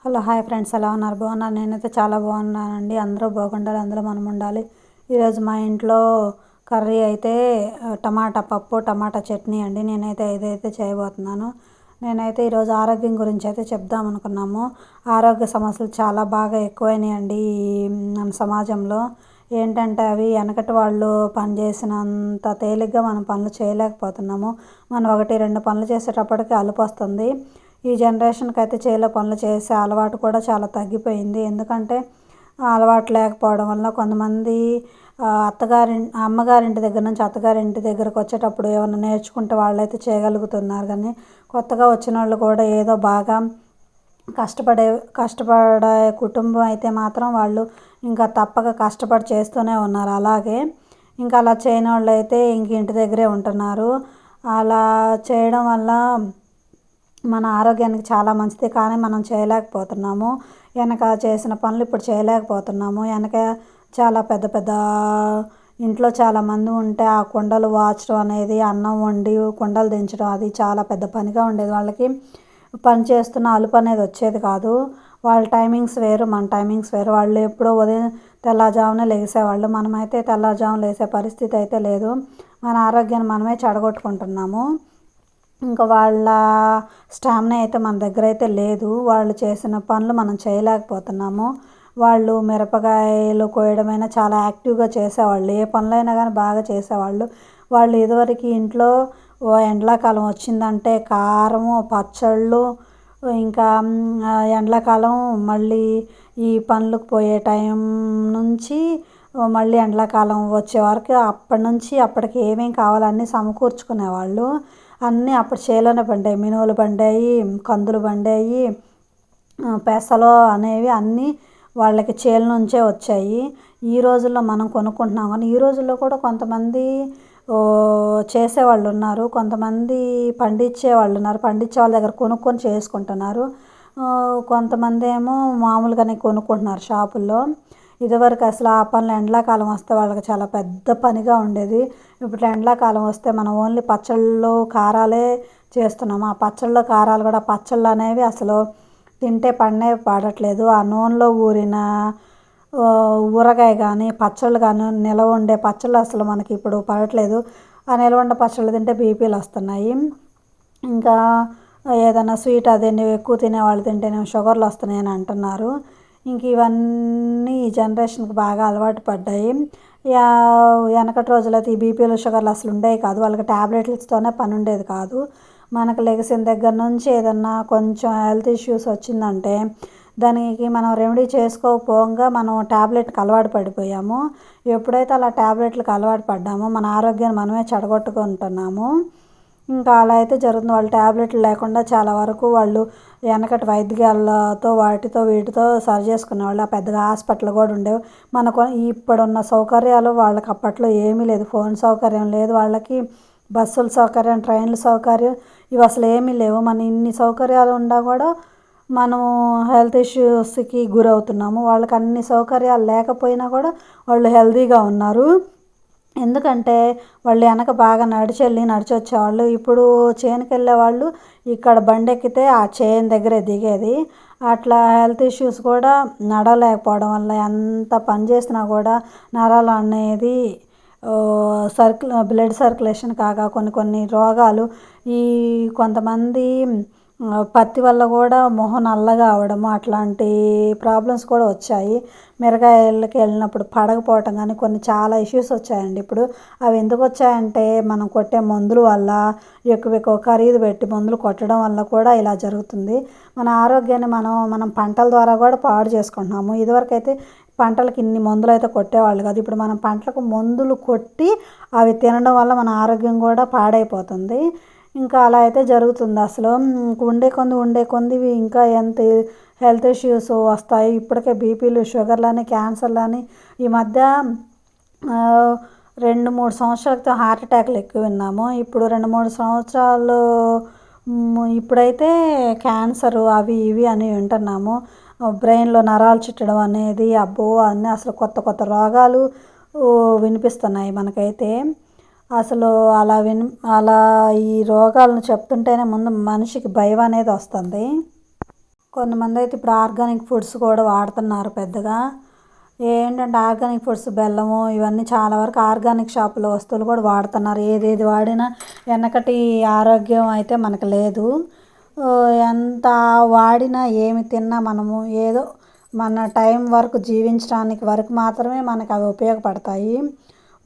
Hello hi friends, ఎలా ఉన్నారు? బాగున్నారు? నేనైతే చాలా బాగున్నానండి. అందరూ బాగుండాలి, అందులో మనం ఉండాలి. ఈరోజు మా ఇంట్లో కర్రీ అయితే టమాటా పప్పు, టమాటా చట్నీ అండి. నేనైతే ఇదైతే చేయబోతున్నాను. నేనైతే ఈరోజు ఆరోగ్యం గురించి అయితే చెప్దాం అనుకున్నాము. ఆరోగ్య సమస్యలు చాలా బాగా ఎక్కువైనాయండి మన సమాజంలో. ఏంటంటే అవి వెనకటి వాళ్ళు పనిచేసినంత తేలిగ్గా మనం పనులు చేయలేకపోతున్నాము. మనం 1-2 పనులు చేసేటప్పటికి అలుపు వస్తుంది. ఈ జనరేషన్కి అయితే చేలో పనులు చేసే అలవాటు కూడా చాలా తగ్గిపోయింది. ఎందుకంటే అలవాటు లేకపోవడం వల్ల కొంతమంది అమ్మగారింటి దగ్గర నుంచి అత్తగారింటి దగ్గరకు వచ్చేటప్పుడు ఏమైనా నేర్చుకుంటే వాళ్ళైతే చేయగలుగుతున్నారు. కానీ కొత్తగా వచ్చిన వాళ్ళు కూడా ఏదో బాగా కష్టపడే కుటుంబం అయితే మాత్రం వాళ్ళు ఇంకా తప్పక కష్టపడి చేస్తూనే ఉన్నారు. అలాగే ఇంకా అలా చేయని వాళ్ళు అయితే ఇంక ఇంటి దగ్గరే ఉంటున్నారు. అలా చేయడం వల్ల మన ఆరోగ్యానికి చాలా మంచిది. కానీ మనం చేయలేకపోతున్నాము. వెనక చేసిన పనులు ఇప్పుడు చేయలేకపోతున్నాము. వెనక చాలా పెద్ద పెద్ద ఇంట్లో చాలామంది ఉంటే ఆ కుండలు వాచడం అనేది, అన్నం వండి కుండలు దించడం అది చాలా పెద్ద పనిగా ఉండేది. వాళ్ళకి పని చేస్తున్న అలుపు అనేది వచ్చేది కాదు. వాళ్ళ టైమింగ్స్ వేరు, మన టైమింగ్స్ వేరు. వాళ్ళు ఎప్పుడో ఉదయం తెల్లవారుజామునే లేసేవాళ్ళు. మనమైతే తెల్లవారుజామున లేసే పరిస్థితి అయితే లేదు. మన ఆరోగ్యాన్ని మనమే చెడగొట్టుకుంటున్నాము. ఇంకా వాళ్ళ స్టామినా అయితే మన దగ్గర అయితే లేదు. వాళ్ళు చేసిన పనులు మనం చేయలేకపోతున్నాము. వాళ్ళు మిరపకాయలు కోయడమైనా చాలా యాక్టివ్గా చేసేవాళ్ళు. ఏ పనులైనా కానీ బాగా చేసేవాళ్ళు. వాళ్ళు ఇదివరకు ఇంట్లో ఎండాకాలం వచ్చిందంటే కారము, పచ్చళ్ళు, ఇంకా ఎండాకాలం మళ్ళీ ఈ పనులకు పోయే టైం నుంచి మళ్ళీ ఎండాకాలం వచ్చే వరకు అప్పటి నుంచి అప్పటికి ఏమేమి కావాలో అన్నీ సమకూర్చుకునేవాళ్ళు. అన్నీ అప్పుడు చేలోనే పండాయి. మినువులు పండాయి, కందులు పండాయి, పెసలు అనేవి అన్నీ వాళ్ళకి చేల నుంచే వచ్చాయి. ఈ రోజుల్లో మనం కొనుక్కుంటున్నాం. కానీ ఈ రోజుల్లో కూడా కొంతమంది చేసేవాళ్ళు ఉన్నారు, కొంతమంది పండించే వాళ్ళు ఉన్నారు. పండించే వాళ్ళ దగ్గర కొనుక్కొని చేసుకుంటున్నారు. కొంతమంది ఏమో మామూలుగానే కొనుక్కుంటున్నారు షాపుల్లో. ఇదివరకు అసలు ఆ పనులు ఎండాకాలం వస్తే వాళ్ళకి చాలా పెద్ద పనిగా ఉండేది. ఇప్పుడు ఎండాకాలం వస్తే మనం ఓన్లీ పచ్చళ్ళు కారాలే చేస్తున్నాము. ఆ పచ్చళ్ళు కారాలు కూడా పచ్చళ్ళు అనేవి అసలు తింటే పడట్లేదు. ఆ నూనెలో ఊరిన ఊరగాయ కానీ పచ్చళ్ళు కానీ నిలవ ఉండే పచ్చళ్ళు అసలు మనకి ఇప్పుడు పడట్లేదు. ఆ నిలవ ఉండే పచ్చళ్ళు తింటే బీపీలు వస్తున్నాయి. ఇంకా ఏదైనా స్వీట్ అదే ఎక్కువ తినేవాళ్ళు తింటేనే షుగర్లు వస్తున్నాయని అంటున్నారు. ఇంక ఇవన్నీ ఈ జనరేషన్కి బాగా అలవాటు పడ్డాయి. వెనకటి రోజులైతే ఈ బీపీలు షుగర్లు అసలు ఉండేవి కాదు. వాళ్ళకి ట్యాబ్లెట్లతోనే పని ఉండేది కాదు. మనకు లెగిసిన దగ్గర నుంచి ఏదన్నా కొంచెం హెల్త్ ఇష్యూస్ వచ్చిందంటే దానికి మనం రెమెడీ చేసుకోకపోగా మనం ట్యాబ్లెట్కి అలవాటు పడిపోయాము. ఎప్పుడైతే అలా ట్యాబ్లెట్లకు అలవాటు పడ్డామో మన ఆరోగ్యాన్ని మనమే చెడగొట్టుకుంటున్నాము. ఇంకా అలా అయితే జరుగుతుంది. వాళ్ళు ట్యాబ్లెట్లు లేకుండా చాలా వరకు వాళ్ళు వెనకటి వైద్యాలతో వాటితో వీటితో సరి చేసుకునేవాళ్ళు. ఆ పెద్దగా హాస్పిటల్ కూడా ఉండేవి. మనకు ఇప్పుడున్న సౌకర్యాలు వాళ్ళకి అప్పట్లో ఏమీ లేదు. ఫోన్ సౌకర్యం లేదు వాళ్ళకి, బస్సుల సౌకర్యం, ట్రైన్ల సౌకర్యం ఇవి అసలు ఏమీ లేవు. మన ఇన్ని సౌకర్యాలు ఉన్నా కూడా మనం హెల్త్ ఇష్యూస్కి గురవుతున్నాము. వాళ్ళకి అన్ని సౌకర్యాలు లేకపోయినా కూడా వాళ్ళు హెల్తీగా ఉన్నారు. ఎందుకంటే వాళ్ళు వెనక బాగా నడిచి వచ్చేవాళ్ళు. ఇప్పుడు చేనుకి వెళ్ళే వాళ్ళు ఇక్కడ బండి ఎక్కితే ఆ చేను దగ్గరే దిగేది. అట్లా హెల్త్ ఇష్యూస్ కూడా నడవలేకపోవడం వల్ల ఎంత పని చేసినా కూడా నరాలు అనేది బ్లడ్ సర్క్యులేషన్ కాగా కొన్ని రోగాలు ఈ కొంతమంది పత్తి వల్ల కూడా మొహం నల్లగా అవడము అట్లాంటి ప్రాబ్లమ్స్ కూడా వచ్చాయి. మిరగాయలకి వెళ్ళినప్పుడు పడకపోవటం కానీ కొన్ని చాలా ఇష్యూస్ వచ్చాయండి. ఇప్పుడు అవి ఎందుకు వచ్చాయంటే మనం కొట్టే మందుల వల్ల ఎక్కువ ఖరీదు పెట్టి మందులు కొట్టడం వల్ల కూడా ఇలా జరుగుతుంది. మన ఆరోగ్యాన్ని మనం పంటల ద్వారా కూడా పాడు చేసుకుంటున్నాము. ఇదివరకైతే పంటలకు ఇన్ని మందులు అయితే కొట్టేవాళ్ళు కాదు. ఇప్పుడు మనం పంటలకు మందులు కొట్టి అవి తినడం వల్ల మన ఆరోగ్యం కూడా పాడైపోతుంది. ఇంకా అలా అయితే జరుగుతుంది. అసలు ఉండే కొంది ఇంకా ఎంత హెల్త్ ఇష్యూస్ వస్తాయి. ఇప్పటికే బీపీలు, షుగర్లని, క్యాన్సర్లని ఈ మధ్య 2-3 సంవత్సరాల క్రితం హార్ట్ అటాక్లు ఎక్కువ విన్నాము. ఇప్పుడు 2-3 సంవత్సరాలు ఇప్పుడైతే క్యాన్సరు అవి ఇవి అని వింటున్నాము. బ్రెయిన్లో నరాలు చుట్టడం అనేది అబ్బో అన్నీ అసలు కొత్త రోగాలు వినిపిస్తున్నాయి మనకైతే. అసలు అలా ఈ రోగాలను చెప్తుంటేనే ముందు మనిషికి భయం అనేది వస్తుంది. కొంతమంది అయితే ఇప్పుడు ఆర్గానిక్ ఫుడ్స్ కూడా వాడుతున్నారు పెద్దగా. ఏంటంటే ఆర్గానిక్ ఫుడ్స్ బెల్లము ఇవన్నీ చాలా వరకు ఆర్గానిక్ షాపులో వస్తువులు కూడా వాడుతున్నారు. ఏదేది వాడినా వెనకటి ఆరోగ్యం అయితే మనకు లేదు. ఎంత వాడినా ఏమి తిన్నా మనము ఏదో మన టైం వరకు జీవించడానికి వరకు మాత్రమే మనకు అవి ఉపయోగపడతాయి.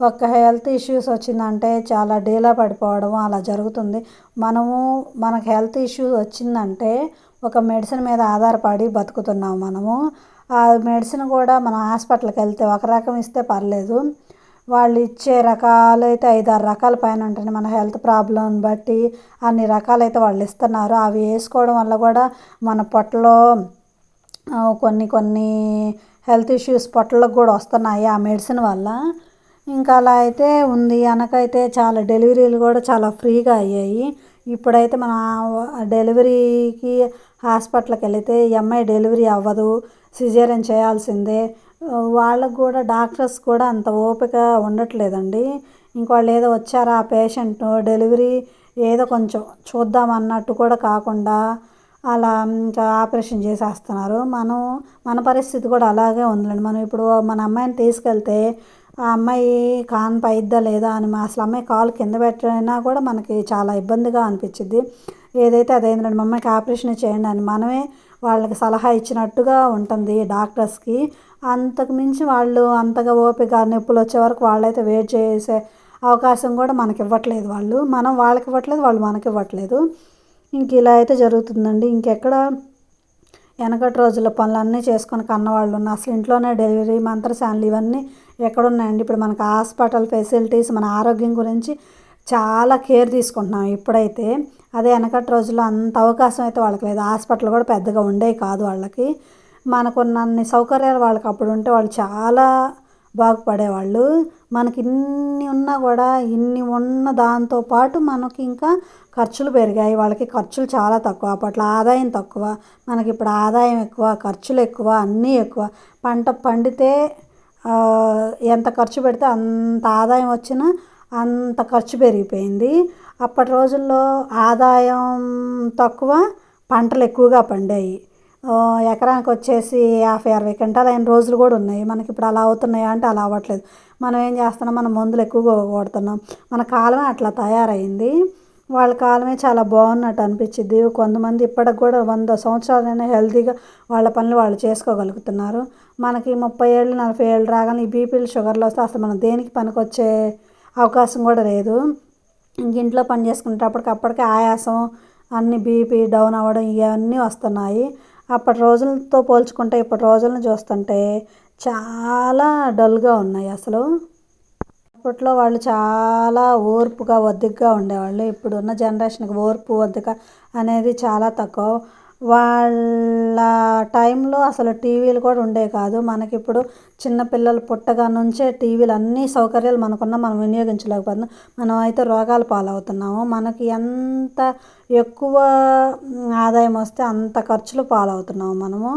ఒక హెల్త్ ఇష్యూస్ వచ్చిందంటే చాలా డీలా పడిపోవడం అలా జరుగుతుంది. మనకు హెల్త్ ఇష్యూ వచ్చిందంటే ఒక మెడిసిన్ మీద ఆధారపడి బతుకుతున్నాము మనము. ఆ మెడిసిన్ కూడా మనం హాస్పిటల్కి వెళ్తే ఒక రకం ఇస్తే పర్లేదు, వాళ్ళు ఇచ్చే రకాలు అయితే 5-6 రకాల పైన ఉంటుంది. మన హెల్త్ ప్రాబ్లం బట్టి అన్ని రకాలైతే వాళ్ళు ఇస్తున్నారు. అవి వేసుకోవడం వల్ల కూడా మన పొట్టలో కొన్ని కొన్ని హెల్త్ ఇష్యూస్ పొట్టలకు కూడా వస్తున్నాయి ఆ మెడిసిన్ వల్ల. ఇంకా అలా అయితే ఉంది. వెనకైతే చాలా డెలివరీలు కూడా చాలా ఫ్రీగా అయ్యాయి. ఇప్పుడైతే మన డెలివరీకి హాస్పిటల్కి వెళితే ఈ అమ్మాయి డెలివరీ అవ్వదు, సిజేరియన్ చేయాల్సిందే. వాళ్ళకు కూడా డాక్టర్స్ కూడా అంత ఓపిక ఉండట్లేదండి. ఇంకోళ్ళు ఏదో వచ్చారా ఆ పేషెంట్ డెలివరీ ఏదో కొంచెం చూద్దాం అన్నట్టు కూడా కాకుండా అలా ఇంకా ఆపరేషన్ చేసేస్తున్నారు. మన పరిస్థితి కూడా అలాగే ఉందండి. మనం ఇప్పుడు మన అమ్మాయిని తీసుకెళ్తే ఆ అమ్మాయి కాన్పు అయిద్దా లేదా అని అసలు అమ్మాయి కాలు కింద పెట్టినా కూడా మనకి చాలా ఇబ్బందిగా అనిపించింది. ఏదైతే అదైందండి, మా అమ్మాయికి ఆపరేషన్ చేయండి అని మనమే వాళ్ళకి సలహా ఇచ్చినట్టుగా ఉంటుంది డాక్టర్స్కి. అంతకు మించి వాళ్ళు అంతగా ఓపిక నొప్పులు వచ్చే వరకు వాళ్ళైతే వెయిట్ చేసే అవకాశం కూడా మనకి ఇవ్వట్లేదు. మనం వాళ్ళకి ఇవ్వట్లేదు, వాళ్ళు మనకి ఇవ్వట్లేదు. ఇంక ఇలా అయితే జరుగుతుందండి. ఇంకెక్కడ వెనకటి రోజుల్లో పనులన్నీ చేసుకొని కన్నవాళ్ళు ఉన్నారు. అసలు ఇంట్లోనే డెలివరీ మంత్రసానులు ఇవన్నీ ఎక్కడున్నాయండి? ఇప్పుడు మనకు హాస్పిటల్ ఫెసిలిటీస్ మన ఆరోగ్యం గురించి చాలా కేర్ తీసుకుంటున్నాం ఇప్పుడైతే. అదే వెనకటి రోజుల్లో అంత అవకాశం అయితే వాళ్ళకి లేదు. హాస్పిటల్ కూడా పెద్దగా ఉండేవి కాదు వాళ్ళకి. మనకున్నన్ని సౌకర్యాలు వాళ్ళకి అప్పుడు ఉంటే వాళ్ళు చాలా బాగుపడేవాళ్ళు. మనకి ఇన్ని ఉన్నా కూడా ఇన్ని ఉన్న దాంతో పాటు మనకి ఇంకా ఖర్చులు పెరిగాయి. వాళ్ళకి ఖర్చులు చాలా తక్కువ. అప్పట్లో ఆదాయం తక్కువ, మనకి ఇప్పుడు ఆదాయం ఎక్కువ, ఖర్చులు ఎక్కువ, అన్నీ ఎక్కువ. పంట పండితే ఎంత ఖర్చు పెడితే అంత ఆదాయం వచ్చినా అంత ఖర్చు పెరిగిపోయింది. అప్పటి రోజుల్లో ఆదాయం తక్కువ, పంటలు ఎక్కువగా పండాయి. ఎకరానికి వచ్చేసి 50-60 క్వింటాలు అయిన రోజులు కూడా ఉన్నాయి. మనకి ఇప్పుడు అలా అవుతున్నాయా అంటే అలా అవ్వట్లేదు. మనం ఏం చేస్తున్నాం, మనం మందులు ఎక్కువగా కొడుతున్నాం. మన కాలమే అట్లా తయారైంది. వాళ్ళ కాలమే చాలా బాగున్నట్టు అనిపించింది. కొంతమంది ఇప్పటికి కూడా 100 సంవత్సరాలైనా హెల్తీగా వాళ్ళ పనులు వాళ్ళు చేసుకోగలుగుతున్నారు. మనకి 30 ఏళ్ళు 40 ఏళ్ళు రాగానే ఈ బీపీలు షుగర్లు వస్తే అసలు మనం దేనికి పనికొచ్చే అవకాశం కూడా లేదు. ఇంక ఇంట్లో పని చేసుకునేటప్పటికప్పటికే ఆయాసం, అన్ని బీపీ డౌన్ అవ్వడం ఇవన్నీ వస్తున్నాయి. అప్పటి రోజులతో పోల్చుకుంటే ఇప్పటి రోజులను చూస్తుంటే చాలా డల్గా ఉన్నాయి అసలు. అప్పట్లో వాళ్ళు చాలా ఓర్పుగా ఒద్దికగా ఉండేవాళ్ళు. ఇప్పుడున్న జనరేషన్కి ఓర్పు ఓర్పిక అనేది చాలా తక్కువ. వాళ్ళ టైంలో అసలు టీవీలు కూడా ఉండేవి కాదు. మనకిప్పుడు చిన్నపిల్లలు పుట్టగా నుంచే టీవీలు అన్ని సౌకర్యాలు మనకున్నా మనం వినియోగించలేకపోతున్నాం. మనం అయితే రోగాల పాలవుతున్నాము. మనకి ఎంత ఎక్కువ ఆదాయం వస్తే అంత ఖర్చులు పాలవుతున్నాము మనము.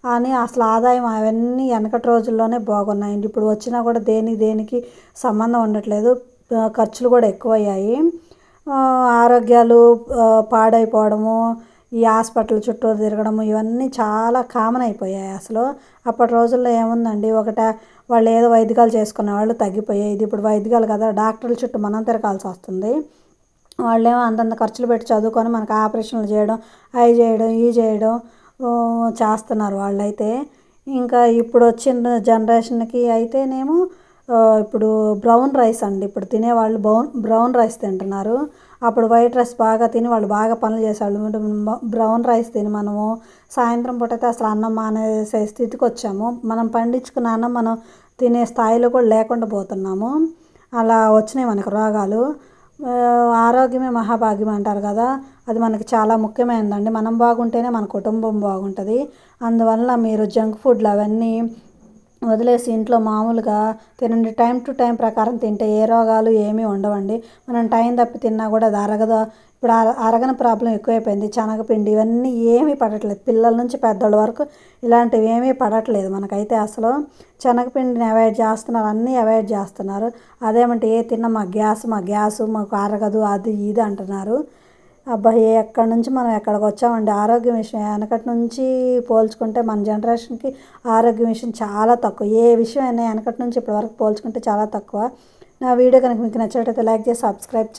అని అసలు ఆదాయం అవన్నీ వెనకటి రోజుల్లోనే బాగున్నాయండి. ఇప్పుడు వచ్చినా కూడా దేనికి సంబంధం ఉండట్లేదు. ఖర్చులు కూడా ఎక్కువయ్యాయి. ఆరోగ్యాలు పాడైపోవడము, ఈ హాస్పిటల్ చుట్టూ తిరగడము ఇవన్నీ చాలా కామన్ అయిపోయాయి అసలు. అప్పటి రోజుల్లో ఏముందండి, వాళ్ళు ఏదో వైద్యాలు చేసుకునే వాళ్ళు తగ్గిపోయాయి. ఇది ఇప్పుడు వైద్యాలు కదా, డాక్టర్ల చుట్టూ మనం తిరగాల్సి వస్తుంది. వాళ్ళేమో అంతంత ఖర్చులు పెట్టి చదువుకొని మనకు ఆపరేషన్లు చేయడం, అవి చేయడం, ఇవి చేయడం చేస్తున్నారు వాళ్ళైతే. ఇంకా ఇప్పుడు వచ్చిన జనరేషన్కి అయితేనేమో ఇప్పుడు బ్రౌన్ రైస్ అండి, ఇప్పుడు తినేవాళ్ళు బ్రౌన్ రైస్ తింటున్నారు. అప్పుడు వైట్ రైస్ బాగా తిని వాళ్ళు బాగా పనులు చేసేవాళ్ళు. బ్రౌన్ రైస్ తిని మనము సాయంత్రం పూట అయితే అసలు అన్నం మానేసే స్థితికి వచ్చాము. మనం పండించుకున్న అన్నం మనం తినే స్థాయిలో కూడా లేకుండా పోతున్నాము. అలా వచ్చినాయి మనకు రోగాలు. ఆరోగ్యమే మహాభాగ్యం అంటారు కదా, అది మనకి చాలా ముఖ్యమైనదండి. మనం బాగుంటేనే మన కుటుంబం బాగుంటుంది. అందువల్ల మీరు జంక్ ఫుడ్లు అవన్నీ వదిలేసి ఇంట్లో మామూలుగా తినండి. టైం టు టైం ప్రకారం తింటే ఏ రోగాలు ఏమీ ఉండవండి. మనం టైం తప్పి తిన్నా కూడా అది అరగదు. ఇప్పుడు అరగని ప్రాబ్లం ఎక్కువైపోయింది. శనగపిండి ఇవన్నీ ఏమీ పడట్లేదు. పిల్లల నుంచి పెద్దోళ్ళ వరకు ఇలాంటివి ఏమీ పడట్లేదు మనకైతే అసలు. శనగపిండిని అవాయిడ్ చేస్తున్నారు, అన్నీ అవాయిడ్ చేస్తున్నారు. అదేమంటే ఏ తిన్నా మా గ్యాస్ మాకు అరగదు అది ఇది అంటున్నారు. అబ్బా ఎక్కడి నుంచి మనం ఎక్కడికి వచ్చామండి. ఆరోగ్యం విషయం వెనకటి నుంచి పోల్చుకుంటే మన జనరేషన్కి ఆరోగ్యం విషయం చాలా తక్కువ. ఏ విషయం అయినా వెనకటి నుంచి ఇప్పటి వరకు పోల్చుకుంటే చాలా తక్కువ. నా వీడియో కనుక మీకు నచ్చినట్లయితే లైక్ చేసి సబ్స్క్రైబ్